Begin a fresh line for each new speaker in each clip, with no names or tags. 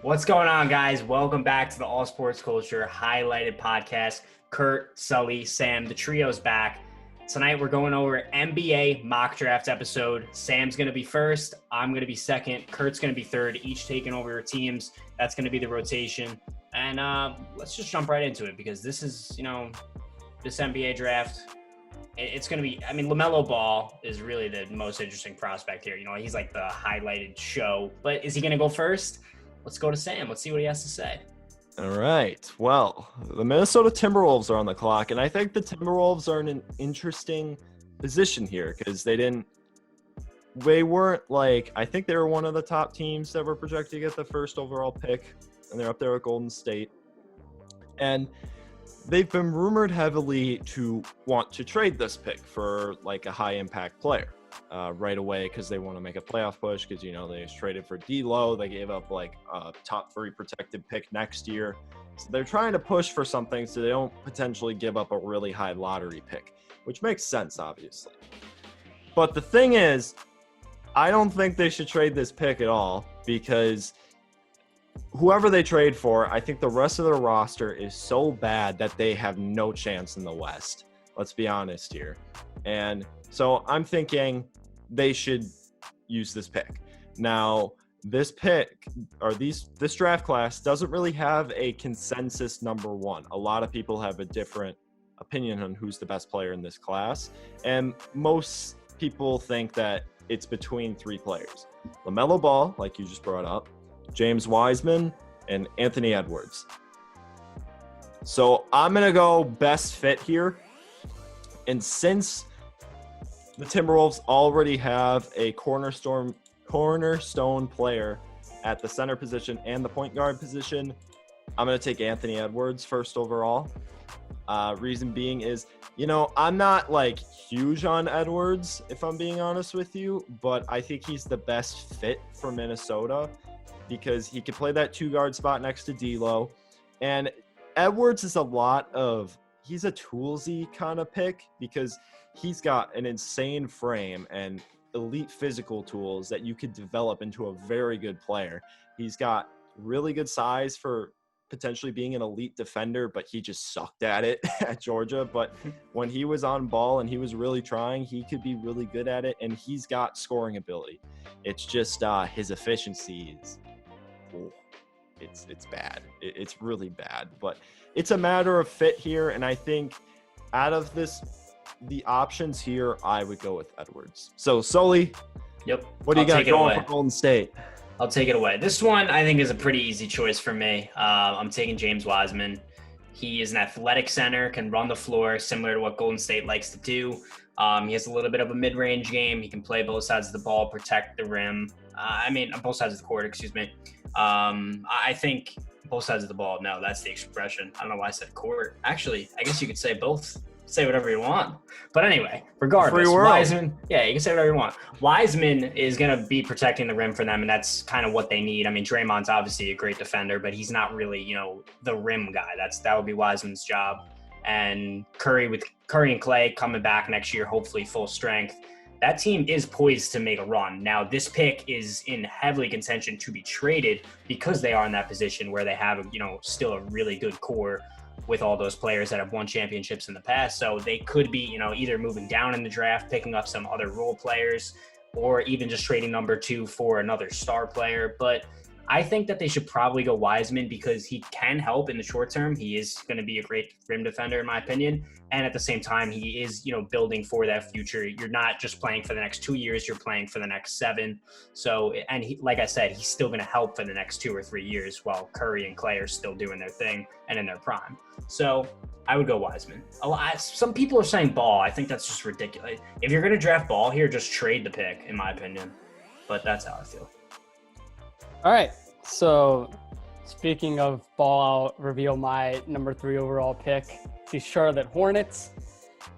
What's going on, guys? Welcome back to the All Sports Culture Highlighted Podcast. Kurt, Sully, Sam, the trio's back. Tonight we're going over NBA mock draft episode. Sam's going to be first. I'm going to be second. Kurt's going to be third, each taking over your teams. That's going to be the rotation. And let's just jump right into it because this is, this NBA draft. It's going to be, LaMelo Ball is really the most interesting prospect here. He's like the highlighted show. But is he going to go first? Let's go to Sam. Let's see what he has to say.
All right. Well, the Minnesota Timberwolves are on the clock, and I think the Timberwolves are in an interesting position here because they weren't I think they were one of the top teams that were projected to get the first overall pick, and they're up there with Golden State. And they've been rumored heavily to want to trade this pick for a high impact player. Right away because they want to make a playoff push because, they just traded for D'Lo. They gave up a top 3 protected pick next year. So they're trying to push for something so they don't potentially give up a really high lottery pick, which makes sense, obviously. But the thing is, I don't think they should trade this pick at all because whoever they trade for, I think the rest of their roster is so bad that they have no chance in the West. Let's be honest here. And so I'm thinking they should use this pick. Now, this pick or this draft class doesn't really have a consensus number one. A lot of people have a different opinion on who's the best player in this class. And most people think that it's between 3 players. LaMelo Ball, like you just brought up, James Wiseman, and Anthony Edwards. So I'm going to go best fit here. And since the Timberwolves already have a cornerstone player at the center position and the point guard position, I'm going to take Anthony Edwards first overall. Reason being is, I'm not huge on Edwards, if I'm being honest with you, but I think he's the best fit for Minnesota because he can play that 2-guard spot next to D'Lo. And Edwards is he's a toolsy kind of pick because he's got an insane frame and elite physical tools that you could develop into a very good player. He's got really good size for potentially being an elite defender, but he just sucked at it at Georgia. But when he was on ball and he was really trying, he could be really good at it, and he's got scoring ability. It's just his efficiency is it's bad. It's really bad, but it's a matter of fit here, and I think out of the options here, I would go with Edwards. So, Sully,
Yep.
What do you got going for Golden State?
I'll take it away. This one, I think, is a pretty easy choice for me. I'm taking James Wiseman. He is an athletic center, can run the floor, similar to what Golden State likes to do. He has a little bit of a mid-range game. He can play both sides of the ball, protect the rim. Both sides of the court, excuse me. I think both sides of the ball. No, that's the expression. I don't know why I said court. Actually, I guess you could say both. Say whatever you want. But anyway, regardless, Wiseman, you can say whatever you want. Wiseman is going to be protecting the rim for them, and that's kind of what they need. Draymond's obviously a great defender, but he's not really, the rim guy. That would be Wiseman's job. And Curry and Clay coming back next year, hopefully full strength. That team is poised to make a run. Now, this pick is in heavily contention to be traded because they are in that position where they have, still a really good core with all those players that have won championships in the past. So they could be, either moving down in the draft, picking up some other role players, or even just trading number 2 for another star player. But I think that they should probably go Wiseman because he can help in the short term. He is going to be a great rim defender, in my opinion. And at the same time, he is, building for that future. You're not just playing for the next 2 years, you're playing for the next 7. So, and he, like I said, he's still going to help for the next 2 or 3 years while Curry and Clay are still doing their thing and in their prime. So I would go Wiseman. Some people are saying Ball. I think that's just ridiculous. If you're going to draft Ball here, just trade the pick, in my opinion. But that's how I feel.
All right, so speaking of Ball, I'll reveal my number 3 overall pick. It's the Charlotte Hornets,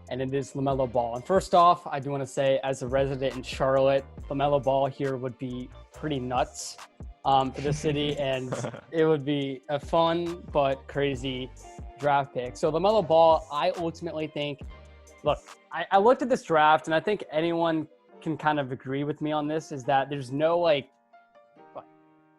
and it is LaMelo Ball. And first off, I do want to say, as a resident in Charlotte, LaMelo Ball here would be pretty nuts for the city, and it would be a fun but crazy draft pick. So LaMelo Ball, I ultimately think, look, I looked at this draft, and I think anyone can kind of agree with me on this, is that there's no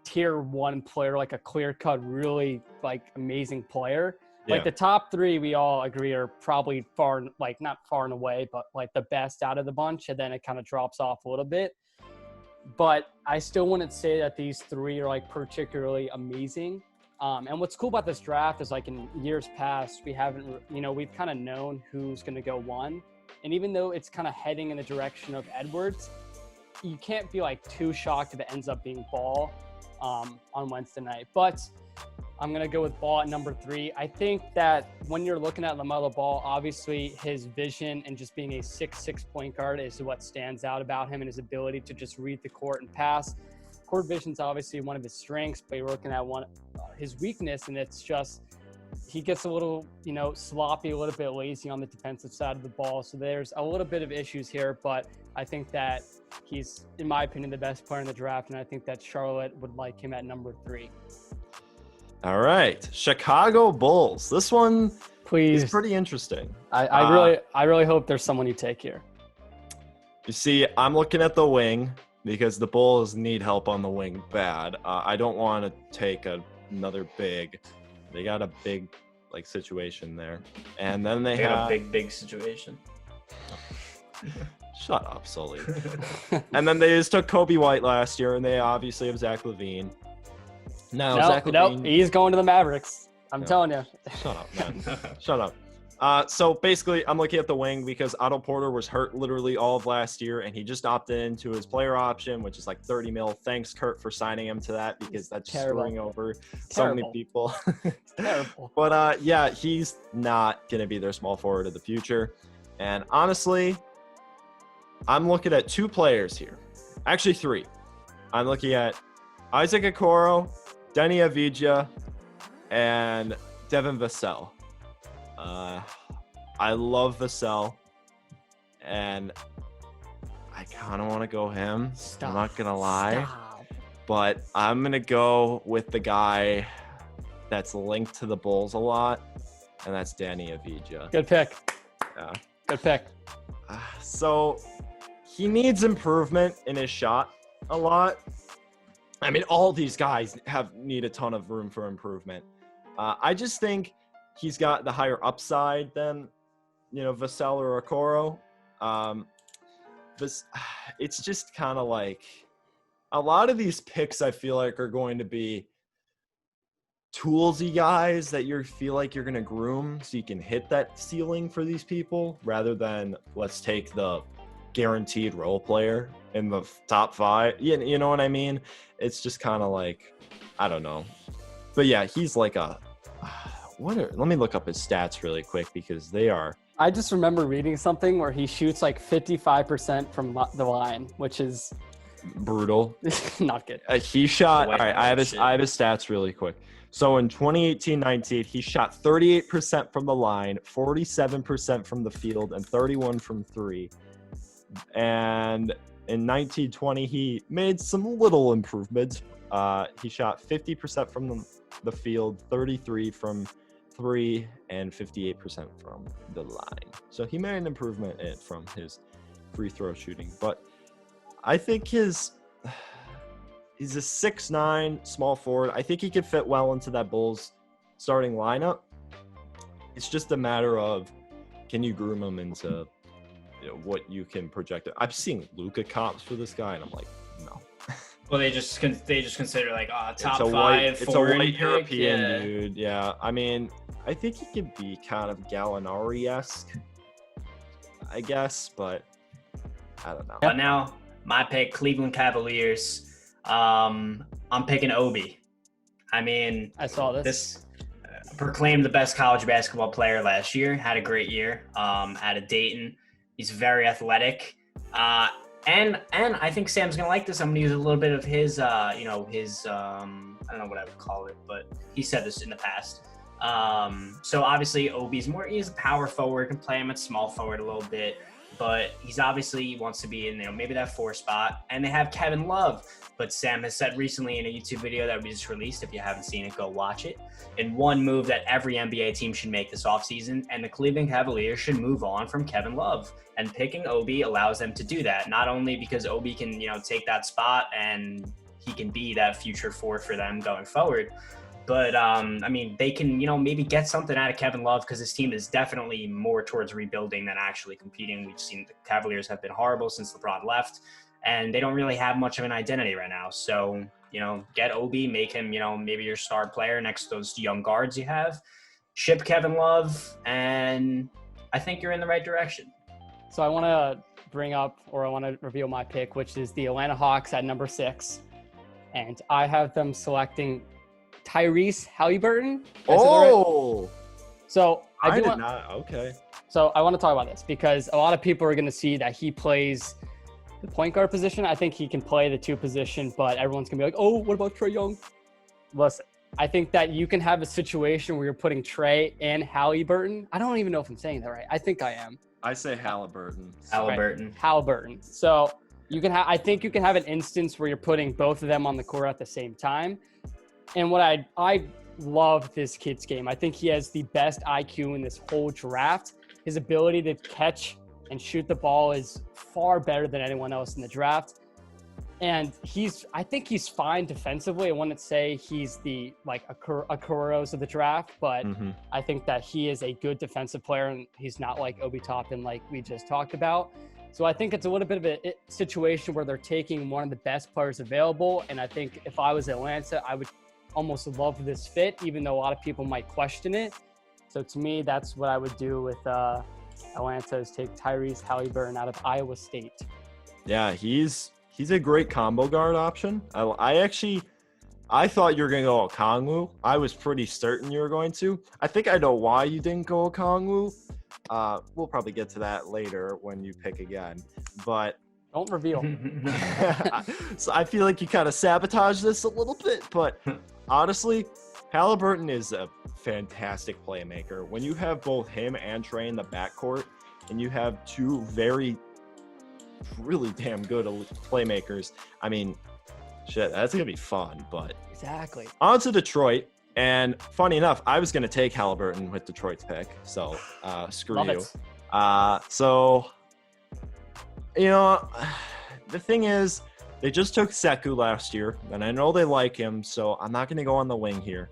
tier one player, like a clear-cut, really like amazing player. Like
Yeah.
the top three, we all agree are probably far, like not far and away, but like the best out of the bunch. And then it kind of drops off a little bit. But I still wouldn't say that these three are like particularly amazing. And what's cool about this draft is like in years past, we haven't, we've kind of known who's going to go one. And even though it's kind of heading in the direction of Edwards, you can't be like too shocked if it ends up being Ball on Wednesday night. But I'm going to go with Ball at number 3. I think that when you're looking at LaMelo Ball, obviously his vision and just being a 6'6" point guard is what stands out about him, and his ability to just read the court and pass. Court vision is obviously one of his strengths, but you're looking at his weakness, and it's just he gets a little, sloppy, a little bit lazy on the defensive side of the ball. So there's a little bit of issues here, but I think that he's, in my opinion, the best player in the draft, and I think that Charlotte would like him at number 3.
All right, Chicago Bulls. This one
Please.
is pretty interesting.
I really hope there's someone you take here.
You see, I'm looking at the wing because the Bulls need help on the wing bad. I don't want to take another big. They got a big situation there, and then they
got a big situation.
Shut up, Sully. And then they just took Kobe White last year, and they obviously have Zach LaVine.
No, he's going to the Mavericks. I'm telling you.
Shut up, man. Shut up. So basically, I'm looking at the wing because Otto Porter was hurt literally all of last year, and he just opted into his player option, which is like $30 million. Thanks, Kurt, for signing him to that because that's screwing over so many people.
Terrible.
But yeah, he's not going to be their small forward of the future. And honestly, I'm looking at 2 players here. Actually, 3. I'm looking at Isaac Okoro, Denny Avdija, and Devin Vassell. I love Vassell, and I kind of want to go him. I'm not going to lie. But I'm going to go with the guy that's linked to the Bulls a lot, and that's Danny Avdija.
Good pick.
Yeah.
Good pick.
So he needs improvement in his shot a lot. I mean, all these guys need a ton of room for improvement. I just think he's got the higher upside than, Vassell or Okoro. It's just kind of like a lot of these picks I feel like are going to be toolsy guys that you feel like you're going to groom so you can hit that ceiling for these people rather than let's take the guaranteed role player in the top 5. You know what I mean? It's just kind of like, I don't know. But yeah, he's like let me look up his stats really quick because they are.
I just remember reading something where he shoots like 55% from the line, which is
brutal.
Not good.
He shot. All right, I have his stats really quick. So in 2018-19, he shot 38% from the line, 47% from the field, and 31% from 3. And in 1920, he made some little improvements. He shot 50% from the field, 33% from 3, and 58% from the line. So he made an improvement from his free throw shooting. But I think he's a 6'9" small forward. I think he could fit well into that Bulls starting lineup. It's just a matter of, can you groom him into what you can project. I'm seeing Luka comps for this guy, and I'm like, no.
Well, they just consider like top 5
It's a white European
yeah.
dude. Yeah, I mean, I think he could be kind of Gallinari-esque, I guess, but I don't know.
But now my pick, Cleveland Cavaliers. I'm picking Obi. I mean,
I saw this.
Proclaimed the best college basketball player last year. Had a great year. Out of Dayton. He's very athletic. And I think Sam's going to like this. I'm going to use a little bit of his, I don't know what I would call it, but he said this in the past. So obviously he's a power forward, can play him at small forward a little bit, but he wants to be in, maybe that 4 spot. And they have Kevin Love, but Sam has said recently in a YouTube video that we just released, if you haven't seen it, go watch it. In one move that every NBA team should make this offseason, and the Cleveland Cavaliers should move on from Kevin Love. And picking Obi allows them to do that, not only because Obi can, take that spot and he can be that future four for them going forward. But, I mean, they can, maybe get something out of Kevin Love because his team is definitely more towards rebuilding than actually competing. We've seen the Cavaliers have been horrible since LeBron left, and they don't really have much of an identity right now. So, get Obi, make him, maybe your star player next to those young guards you have. Ship Kevin Love, and I think you're in the right direction.
So I want to reveal my pick, which is the Atlanta Hawks at number 6. And I have them selecting Tyrese Halliburton.
Oh!
So
I did not. Okay.
So I want to talk about this because a lot of people are going to see that he plays the point guard position. I think he can play the 2 position, but everyone's going to be like, oh, what about Trae Young? Listen, I think that you can have a situation where you're putting Trae and Halliburton. I don't even know if I'm saying that right. I think I am.
I say Halliburton.
Halliburton.
So I think you can have an instance where you're putting both of them on the court at the same time. And what I love this kid's game. I think he has the best IQ in this whole draft. His ability to catch and shoot the ball is far better than anyone else in the draft. And I think he's fine defensively. I wouldn't say he's a Kuros of the draft, but I think that he is a good defensive player, and he's not like Obi Toppin like we just talked about. So I think it's a little bit of a situation where they're taking one of the best players available. And I think if I was Atlanta, I would almost love this fit, even though a lot of people might question it. So to me, that's what I would do with Atlanta, is take Tyrese Halliburton out of Iowa State.
Yeah, he's a great combo guard option. I thought you were going to go Okongwu. I was pretty certain you were going to. I think I know why you didn't go Okongwu. We'll probably get to that later when you pick again. But
don't reveal.
So I feel like you kind of sabotaged this a little bit. But honestly, Halliburton is a fantastic playmaker. When you have both him and Trae in the backcourt, and you have 2 really damn good playmakers, I mean, shit, that's going to be fun. But
exactly.
On to Detroit. And funny enough, I was going to take Halliburton with Detroit's pick. So screw
Love
you.
it.
So, the thing is, they just took Sekou last year, and I know they like him, so I'm not going to go on the wing here.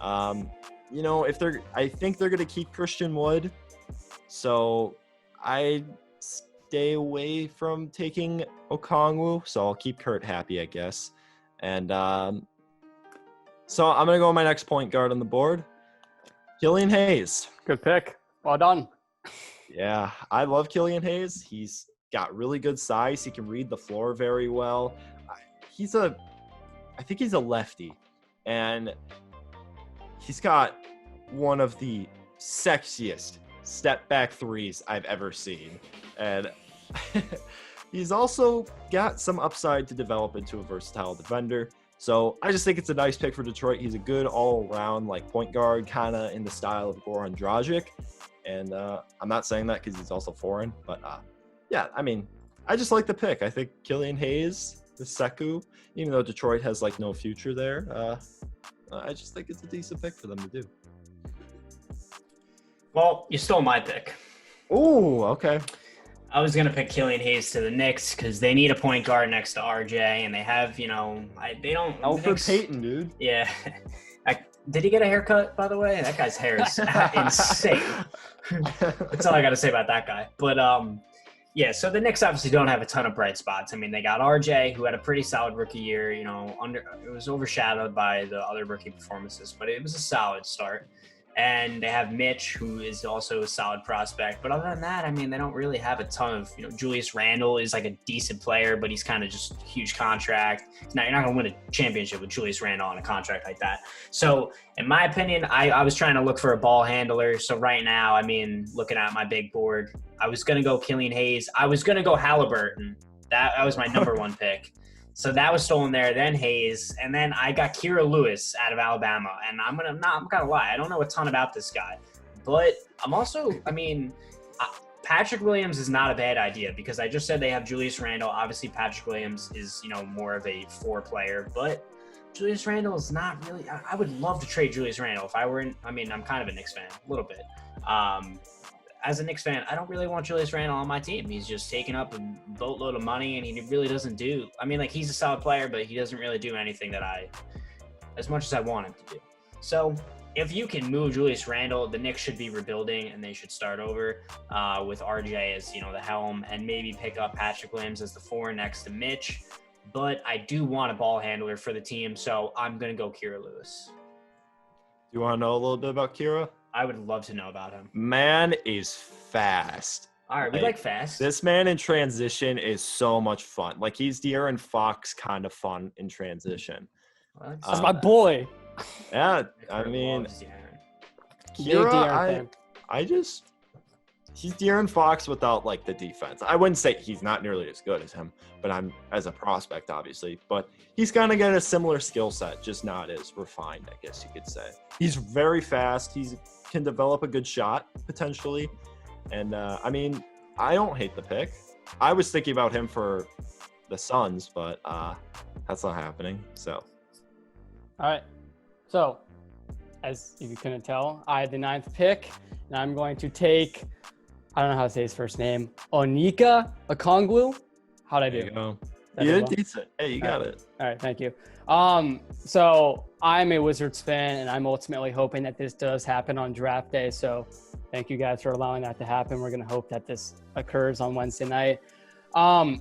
I think they're going to keep Christian Wood. So I stay away from taking Okongwu, so I'll keep Kurt happy, I guess. And so I'm going to go with my next point guard on the board, Killian Hayes.
Good pick. Well done.
Yeah, I love Killian Hayes. He's got really good size. He can read the floor very well. I think he's a lefty, and he's got one of the sexiest step back threes I've ever seen. And he's also got some upside to develop into a versatile defender. So I just think it's a nice pick for Detroit. He's a good all-around point guard, kind of in the style of Goran Dragic. And I'm not saying that because he's also foreign. But yeah, I mean, I just like the pick. I think Killian Hayes, the Sekou, even though Detroit has no future there, I just think it's a decent pick for them to do.
Well, you stole my pick.
Oh, okay.
I was going to pick Killian Hayes to the Knicks because they need a point guard next to RJ, and they have, they don't.
Alfred Payton, dude.
Yeah. Did he get a haircut, by the way? That guy's hair is insane. That's all I got to say about that guy. But, yeah, so the Knicks obviously don't have a ton of bright spots. I mean, they got RJ, who had a pretty solid rookie year. It was overshadowed by the other rookie performances, but it was a solid start. And they have Mitch, who is also a solid prospect. But other than that, I mean, they don't really have a ton of, Julius Randle is a decent player, but he's kind of just a huge contract. Now, you're not going to win a championship with Julius Randle on a contract like that. So, in my opinion, I was trying to look for a ball handler. So, right now, I mean, looking at my big board, I was going to go Killian Hayes. I was going to go Halliburton. That was my number one pick. So that was stolen there, then Hayes, and then I got Kira Lewis out of Alabama. And I'm gonna lie, I don't know a ton about this guy, but Patrick Williams is not a bad idea because I just said they have Julius Randle. Obviously, Patrick Williams is more of a 4 player, but Julius Randle is not really. I would love to trade Julius Randle if I were I'm kind of a Knicks fan, a little bit. as a Knicks fan, I don't really want Julius Randle on my team. He's just taking up a boatload of money, and he really doesn't do. I mean, like, he's a solid player, but he doesn't really do anything that as much as I want him to do. So if you can move Julius Randle, the Knicks should be rebuilding, and they should start over with RJ as, the helm, and maybe pick up Patrick Williams as the 4 next to Mitch. But I do want a ball handler for the team, so I'm going to go Kira Lewis.
You want to know a little bit about Kira?
I would love to know about him.
Man is fast.
All right, we like fast.
This man in transition is so much fun. Like, he's De'Aaron Fox kind of fun in transition.
Well,
That's my boy.
Yeah, I mean,
Big De'Aaron
Kira,
fan.
he's De'Aaron Fox without, like, the defense. I wouldn't say he's not nearly as good as him, but I'm as a prospect, obviously. But he's going to get a similar skill set, just not as refined, I guess you could say. He's very fast. He can develop a good shot, potentially. And, I mean, I don't hate the pick. I was thinking about him for the Suns, but that's not happening. So,
All right. So, as if you couldn't tell, I had the 9th pick, and I'm going to take, I don't know how to say his first name, Onyeka Okongwu. How'd I do?
there you go.
That
You
did
did
well?
decent. Hey, you got it.
All right, thank you. So I'm a Wizards fan, and I'm ultimately hoping that this does happen on draft day. So thank you guys for allowing that to happen. We're going to hope that this occurs on Wednesday night.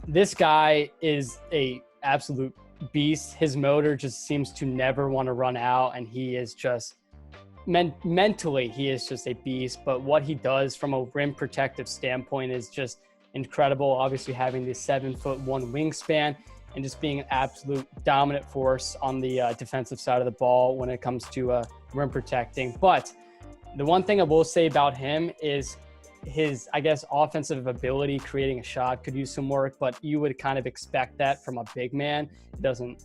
This guy is a absolute beast. His motor just seems to never want to run out, and he is just mentally, he is just a beast. But what he does from a rim protective standpoint is just incredible. Obviously, having the 7'1" wingspan and just being an absolute dominant force on the defensive side of the ball when it comes to rim protecting. But the one thing I will say about him is his, I guess, offensive ability, creating a shot could use some work, but you would kind of expect that from a big man. It doesn't,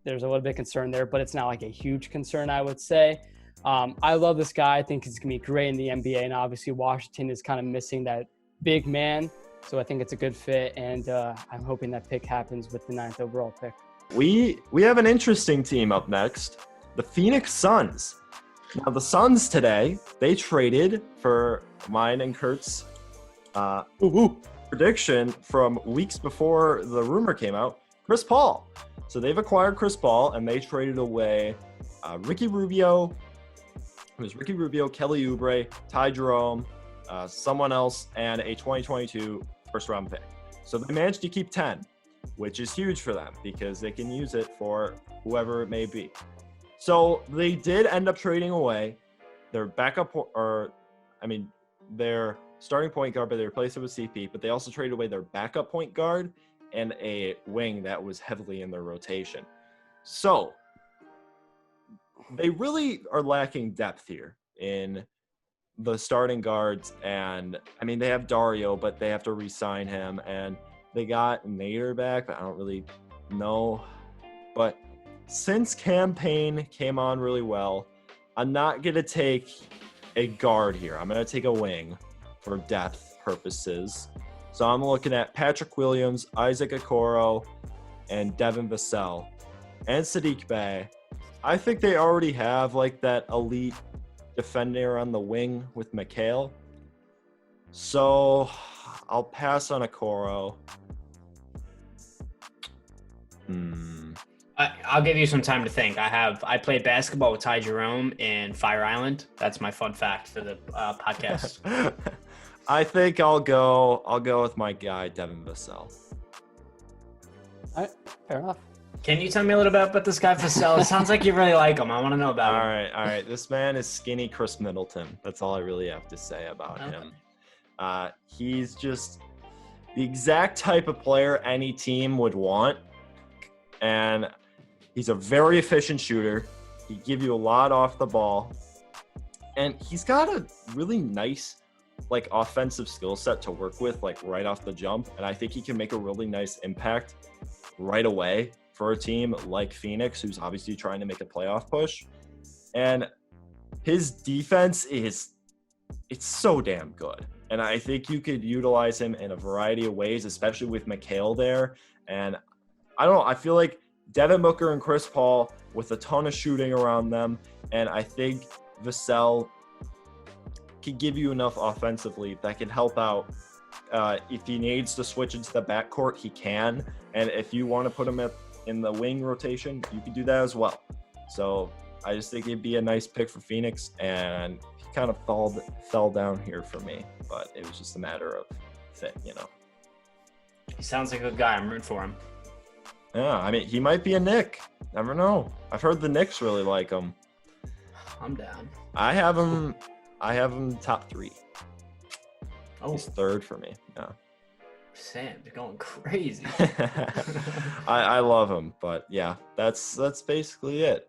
there's a little bit of concern there, but it's not like a huge concern, I would say. I love this guy. I think he's going to be great in the NBA, and obviously Washington is kind of missing that big man. So I think it's a good fit, and I'm hoping that pick happens with the 9th overall pick.
We have an interesting team up next, the Phoenix Suns. Now, the Suns today, they traded for mine and Kurt's prediction from weeks before the rumor came out, Chris Paul. So they've acquired Chris Paul, and they traded away Ricky Rubio. It was Ricky Rubio, Kelly Oubre, Ty Jerome, someone else, and a 2022 first-round pick. So they managed to keep 10, which is huge for them because they can use it for whoever it may be. So they did end up trading away their backup, their starting point guard, but they replaced it with CP. But they also traded away their backup point guard and a wing that was heavily in their rotation. So they really are lacking depth here in the starting guards. And they have Dario, but they have to re-sign him. And they got Nader back, but I don't really know. But since campaign came on really well, I'm not going to take a guard here. I'm going to take a wing for depth purposes. So I'm looking at Patrick Williams, Isaac Okoro, and Devin Vassell, and Sadiq Bey. I think they already have like that elite defender on the wing with McHale. So I'll pass on Okoro.
I'll give you some time to think. I played basketball with Ty Jerome in Fire Island. That's my fun fact for the podcast.
I think I'll go with my guy Devin Vassell.
All right, fair enough.
Can you tell me a little bit about this guy Vassell? It sounds like you really like him. I want to know about him.
All right. This man is skinny Chris Middleton. That's all I really have to say about him. He's just the exact type of player any team would want. And he's a very efficient shooter. He give you a lot off the ball. And he's got a really nice offensive skill set to work with right off the jump. And I think he can make a really nice impact right away for a team like Phoenix, who's obviously trying to make a playoff push. And his defense it's so damn good. And I think you could utilize him in a variety of ways, especially with McHale there. And I don't know, I feel like Devin Booker and Chris Paul with a ton of shooting around them. And I think Vassell could give you enough offensively that could help out. If he needs to switch into the backcourt, he can. And if you want to put him in the wing rotation, you can do that as well. So I just think it'd be a nice pick for Phoenix, and he kind of fell down here for me, but it was just a matter of fit, you know.
He sounds like a good guy. I'm rooting for him.
Yeah, I mean, he might be a Knick. Never know. I've heard the Knicks really like him.
I'm down.
I have him top 3.
Oh,
He's 3rd for me. Yeah.
Sam, you're going crazy.
I love him, but yeah, that's basically it.